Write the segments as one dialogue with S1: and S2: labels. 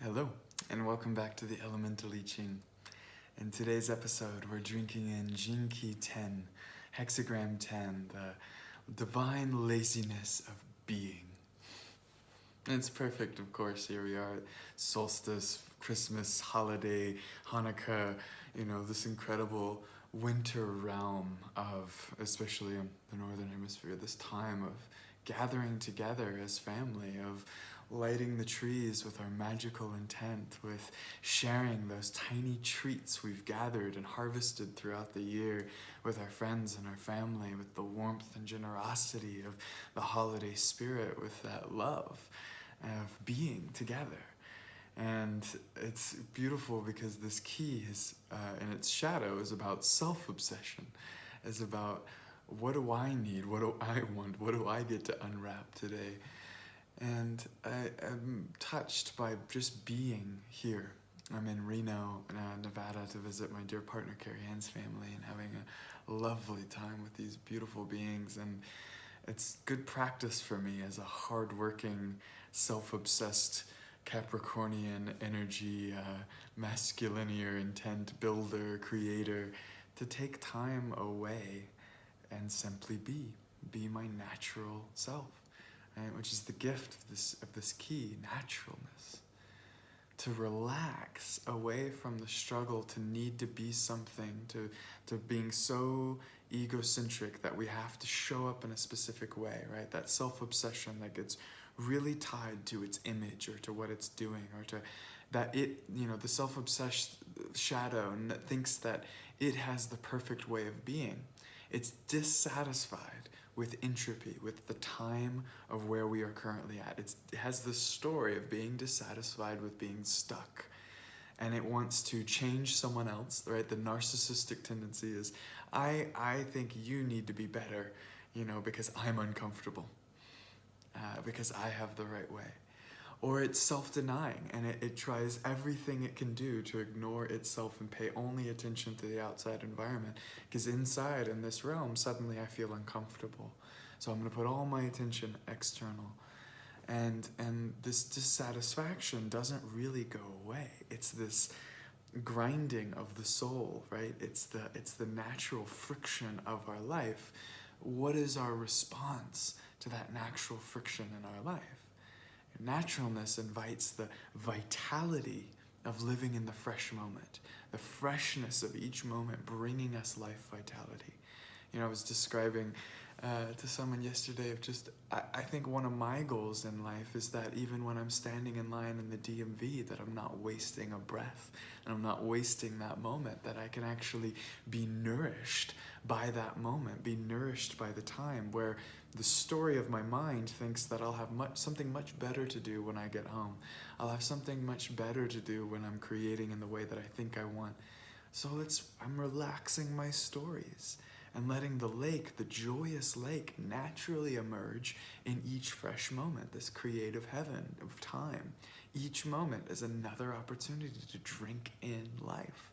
S1: Hello, and welcome back to the Elemental I Ching. In today's episode, we're drinking in GK10, Hexagram 10, the divine laziness of being. And it's perfect, of course. Here we are, solstice, Christmas, holiday, Hanukkah, this incredible winter realm of, especially in the Northern Hemisphere, this time of gathering together as family, of lighting the trees with our magical intent, with sharing those tiny treats we've gathered and harvested throughout the year with our friends and our family, with the warmth and generosity of the holiday spirit, with that love of being together. And it's beautiful because this key is, in its shadow, is about self-obsession, is about what do I need, what do I want, what do I get to unwrap today. And I am touched by just being here. I'm in Reno, Nevada to visit my dear partner Carrie Ann's family and having a lovely time with these beautiful beings. And it's good practice for me as a hardworking, self-obsessed Capricornian energy, masculinear intent builder, creator, to take time away and simply be my natural self. Right, which is the gift of this key, naturalness. To relax away from the struggle to need to be something, to being so egocentric that we have to show up in a specific way, right? That self-obsession that gets really tied to its image or to what it's doing, or to that the self-obsessed shadow thinks that it has the perfect way of being. It's dissatisfied with entropy, with the time of where we are currently at. It has this story of being dissatisfied with being stuck. And it wants to change someone else, right? The narcissistic tendency is, I think you need to be better, because I'm uncomfortable, because I have the right way. Or it's self-denying, and it tries everything it can do to ignore itself and pay only attention to the outside environment. Because inside, in this realm, suddenly I feel uncomfortable. So I'm going to put all my attention external. And this dissatisfaction doesn't really go away. It's this grinding of the soul, right? It's the natural friction of our life. What is our response to that natural friction in our life? Naturalness invites the vitality of living in the fresh moment, the freshness of each moment bringing us life vitality. I was describing to someone yesterday of just, I think one of my goals in life is that even when I'm standing in line in the DMV, that I'm not wasting a breath, and I'm not wasting that moment, that I can actually be nourished by that moment, be nourished by the time, where the story of my mind thinks that I'll have something much better to do when I get home. I'll have something much better to do when I'm creating in the way that I think I want. So I'm relaxing my stories and letting the lake, the joyous lake, naturally emerge in each fresh moment, this creative heaven of time. Each moment is another opportunity to drink in life.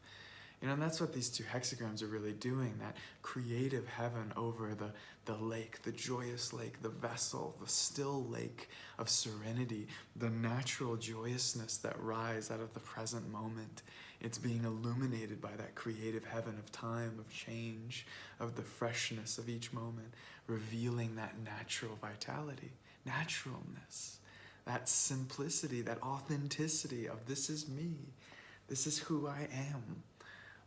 S1: And that's what these two hexagrams are really doing, that creative heaven over the lake, the joyous lake, the vessel, the still lake of serenity, the natural joyousness that rise out of the present moment. It's being illuminated by that creative heaven of time, of change, of the freshness of each moment, revealing that natural vitality, naturalness, that simplicity, that authenticity of this is me, this is who I am.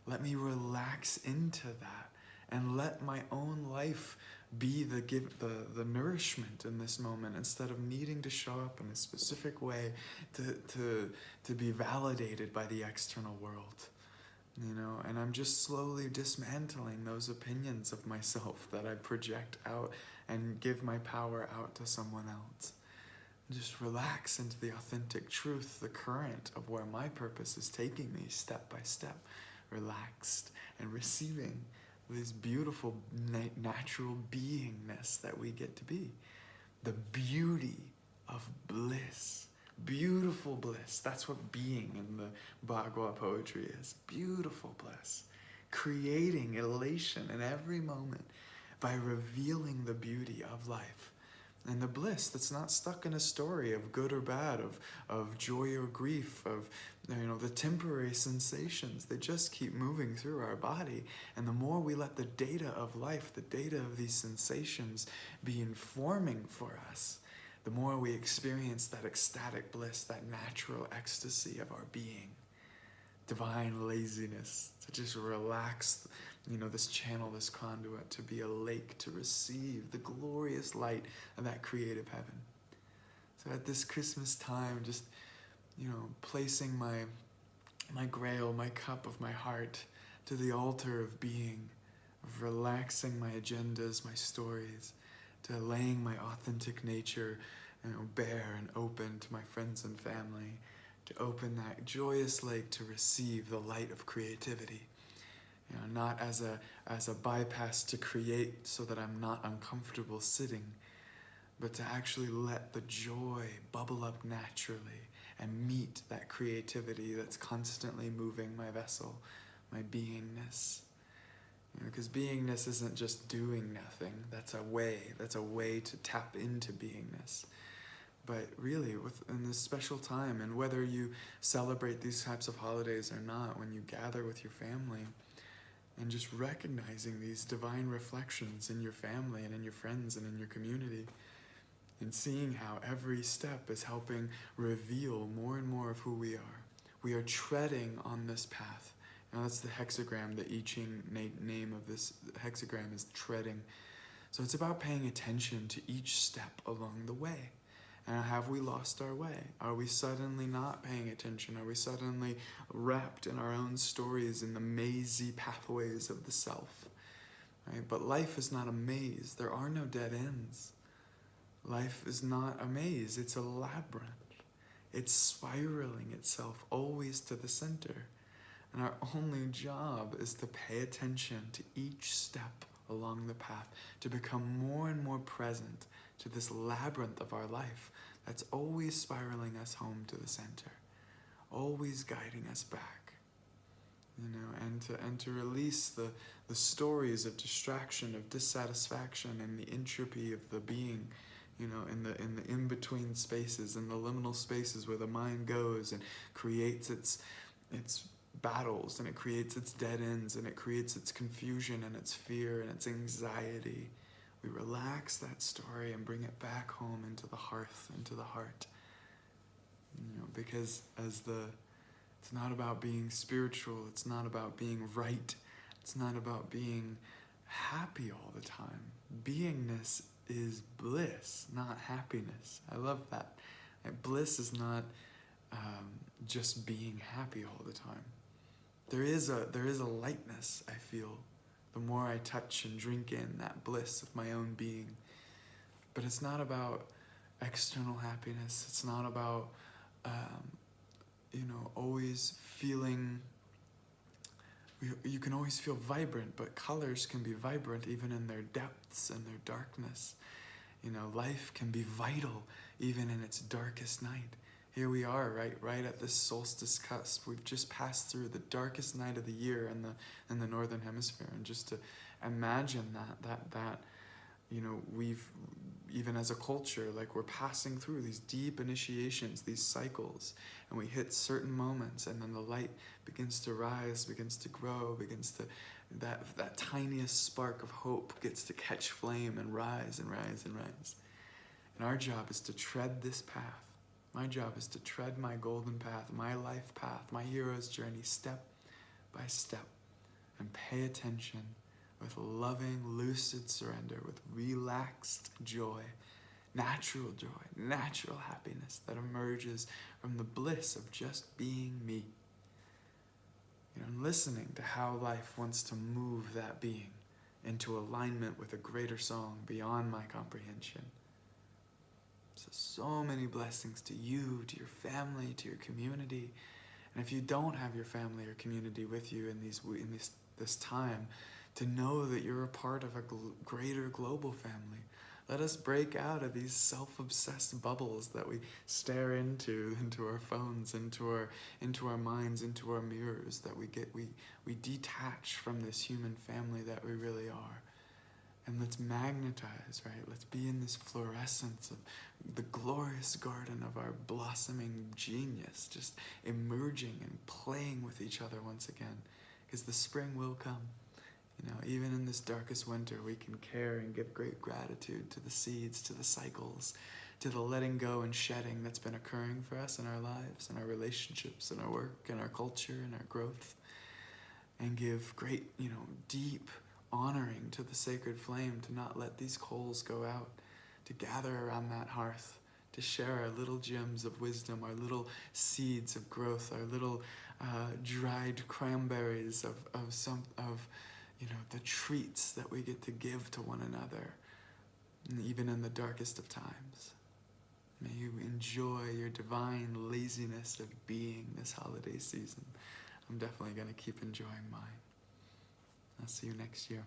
S1: Let me relax into that and let my own life be the nourishment in this moment, instead of needing to show up in a specific way to be validated by the external world. And I'm just slowly dismantling those opinions of myself that I project out and give my power out to someone else. Just relax into the authentic truth, the current of where my purpose is taking me step by step. Relaxed and receiving this beautiful natural beingness that we get to be. The beauty of bliss. Beautiful bliss. That's what being in the Bhagavad poetry is. Beautiful bliss. Creating elation in every moment by revealing the beauty of life. And the bliss that's not stuck in a story of good or bad, of joy or grief, of the temporary sensations. They just keep moving through our body. And the more we let the data of life, the data of these sensations be informing for us, the more we experience that ecstatic bliss, that natural ecstasy of our being. Divine laziness, to just relax, this channel, this conduit, to be a lake, to receive the glorious light of that creative heaven. So at this Christmas time, just, placing my grail, my cup of my heart to the altar of being, of relaxing my agendas, my stories, to laying my authentic nature, bare and open to my friends and family, to open that joyous lake to receive the light of creativity. Not as a bypass to create so that I'm not uncomfortable sitting, but to actually let the joy bubble up naturally and meet that creativity that's constantly moving my vessel, my beingness. Because beingness isn't just doing nothing. That's a way to tap into beingness. But really, in this special time, and whether you celebrate these types of holidays or not, when you gather with your family, and just recognizing these divine reflections in your family and in your friends and in your community, and seeing how every step is helping reveal more and more of who we are. We are treading on this path. Now that's the hexagram, the I Ching name of this hexagram is treading. So it's about paying attention to each step along the way. And have we lost our way? Are we suddenly not paying attention? Are we suddenly wrapped in our own stories in the mazy pathways of the self? Right? But life is not a maze. There are no dead ends. Life is not a maze. It's a labyrinth. It's spiraling itself always to the center. And our only job is to pay attention to each step along the path, to become more and more present to this labyrinth of our life that's always spiraling us home to the center, always guiding us back, and to release the stories of distraction, of dissatisfaction, and the entropy of the being, in the in-between spaces, in the liminal spaces where the mind goes and creates its battles, and it creates its dead ends, and it creates its confusion and its fear and its anxiety. We relax that story and bring it back home into the hearth, into the heart. Because it's not about being spiritual, it's not about being right, it's not about being happy all the time. Beingness is bliss, not happiness. I love that. Bliss is not just being happy all the time. There is a lightness, I feel, the more I touch and drink in that bliss of my own being. But it's not about external happiness. It's not about, always feeling, you can always feel vibrant, but colors can be vibrant even in their depths and their darkness. Life can be vital even in its darkest night. Here we are, right at this solstice cusp. We've just passed through the darkest night of the year in the northern hemisphere, and just to imagine that we've, even as a culture, like we're passing through these deep initiations, these cycles, and we hit certain moments, and then the light begins to rise, begins to grow, that tiniest spark of hope gets to catch flame and rise and rise and rise. And our job is to tread this path. My job is to tread my golden path, my life path, my hero's journey, step by step, and pay attention with loving, lucid surrender, with relaxed joy, natural happiness that emerges from the bliss of just being me. And listening to how life wants to move that being into alignment with a greater song beyond my comprehension. So many blessings to you, to your family, to your community. And if you don't have your family or community with you in this time, to know that you're a part of a greater global family. Let us break out of these self-obsessed bubbles that we stare into our phones, into our minds, into our mirrors, that we detach from this human family that we really are. And let's magnetize, right? Let's be in this fluorescence of the glorious garden of our blossoming genius, just emerging and playing with each other once again. Because the spring will come. You know, even in this darkest winter, we can care and give great gratitude to the seeds, to the cycles, to the letting go and shedding that's been occurring for us in our lives, in our relationships, in our work, in our culture, in our growth. And give great, deep honoring to the sacred flame, to not let these coals go out, to gather around that hearth, to share our little gems of wisdom, our little seeds of growth, our little dried cranberries of the treats that we get to give to one another, and even in the darkest of times. May you enjoy your divine laziness of being this holiday season. I'm definitely going to keep enjoying mine. I'll see you next year.